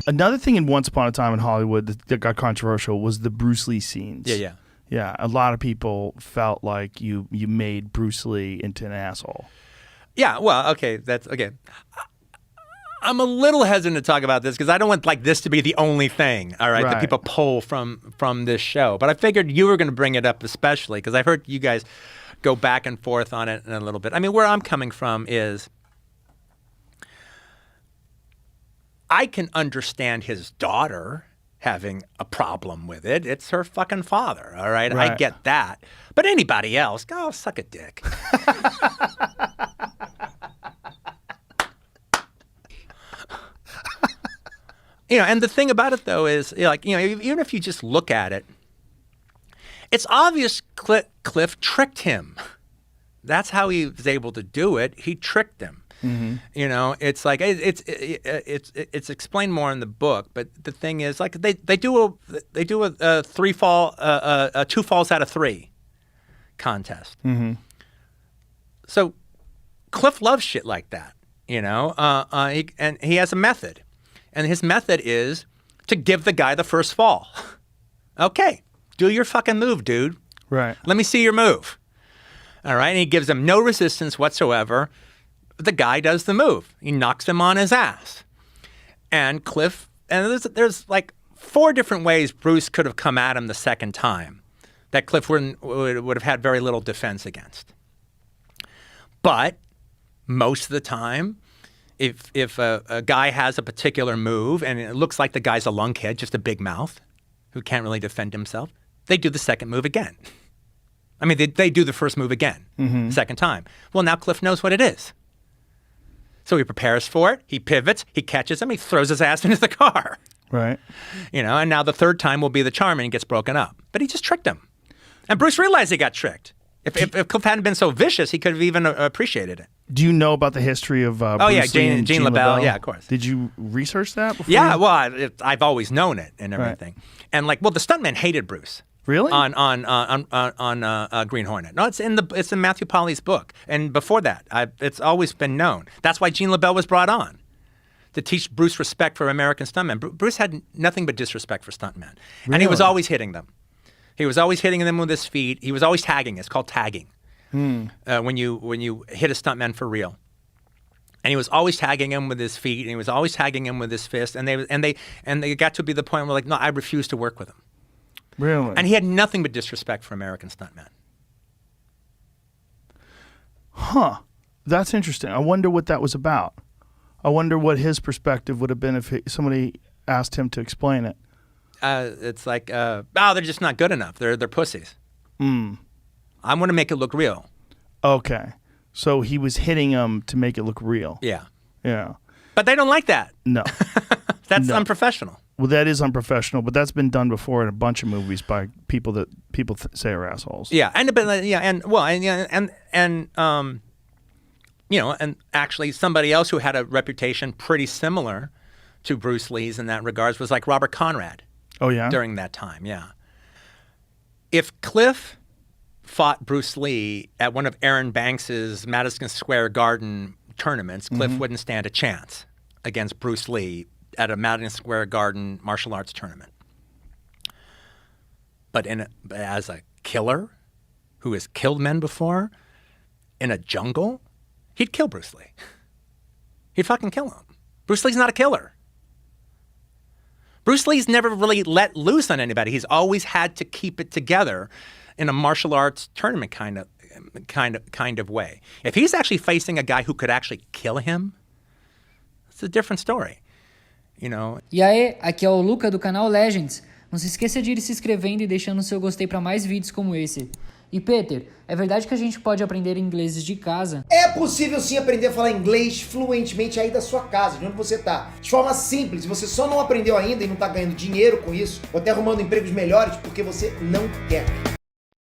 Another thing in Once Upon a Time in Hollywood that got controversial was the Bruce Lee scenes. Yeah. Yeah, a lot of people felt like you made Bruce Lee into an asshole. Yeah, well, okay, that's okay. I'm a little hesitant to talk about this because I don't want like this to be the only thing, all right, that people pull from this show. But I figured you were going to bring it up especially because I've heard you guys go back and forth on it in a little bit. I mean, where I'm coming from is I can understand his daughter having a problem with it. It's her fucking father, all right? I get that. But anybody else, go suck a dick. And the thing about it, though, is, even if you just look at it, it's obvious Cliff tricked him. That's how he was able to do it. He tricked him. Mm-hmm. It's like it's explained more in the book, but the thing is, like they do a two falls out of three contest. Mm-hmm. So Cliff loves shit like that, and he has a method, and his method is to give the guy the first fall. Okay, do your fucking move, dude. Right. Let me see your move. All right, and he gives him no resistance whatsoever. The guy does the move. He knocks him on his ass. And Cliff, and there's like 4 different ways Bruce could have come at him the second time that Cliff would have had very little defense against. But most of the time, if a guy has a particular move and it looks like the guy's a lunkhead, just a big mouth, who can't really defend himself, they do the second move again. I mean, they do the first move again, second time. Well, now Cliff knows what it is. So he prepares for it, he pivots, he catches him, he throws his ass into the car. Right. And now the third time will be the charm and he gets broken up. But he just tricked him. And Bruce realized he got tricked. If Cliff hadn't been so vicious, he could have even appreciated it. Do you know about the history of Bruce Lee and Gene LaBelle? Yeah, of course. Did you research that before? Yeah, well, I've always known it and everything. Right. And the stuntman hated Bruce. Really? On Green Hornet. No, it's in Matthew Polly's book. And before that, it's always been known. That's why Gene LaBelle was brought on, to teach Bruce respect for American stuntmen. Bruce had nothing but disrespect for stuntmen. Really? And he was always hitting them. He was always hitting them with his feet. He was always tagging. It's called tagging. When you hit a stuntman for real. And he was always tagging him with his feet, and he was always tagging him with his fist. And they got to be the point where no, I refuse to work with him. Really? And he had nothing but disrespect for American stuntmen. Huh. That's interesting. I wonder what that was about. I wonder what his perspective would have been if somebody asked him to explain it. It's like, they're just not good enough. They're pussies. I want to make it look real. Okay. So he was hitting them to make it look real. Yeah. Yeah. But they don't like that. No. That's unprofessional. Well, that is unprofessional, but that's been done before in a bunch of movies by people that people say are assholes. Yeah, and actually somebody else who had a reputation pretty similar to Bruce Lee's in that regards was like Robert Conrad. Oh yeah. During that time, yeah. If Cliff fought Bruce Lee at one of Aaron Banks's Madison Square Garden tournaments, Cliff wouldn't stand a chance against Bruce Lee at a Madison Square Garden martial arts tournament. But as a killer who has killed men before in a jungle, he'd kill Bruce Lee. He'd fucking kill him. Bruce Lee's not a killer. Bruce Lee's never really let loose on anybody. He's always had to keep it together in a martial arts tournament kind of way. If he's actually facing a guy who could actually kill him, it's a different story. E aí, aqui é o Luca do canal Legends. Não se esqueça de ir se inscrevendo e deixando seu gostei para mais vídeos como esse. E Peter, é verdade que a gente pode aprender inglês de casa? É possível sim aprender a falar inglês fluentemente aí da sua casa, de onde você tá. De forma simples, você só não aprendeu ainda e não tá ganhando dinheiro com isso, ou até arrumando empregos melhores porque você não quer.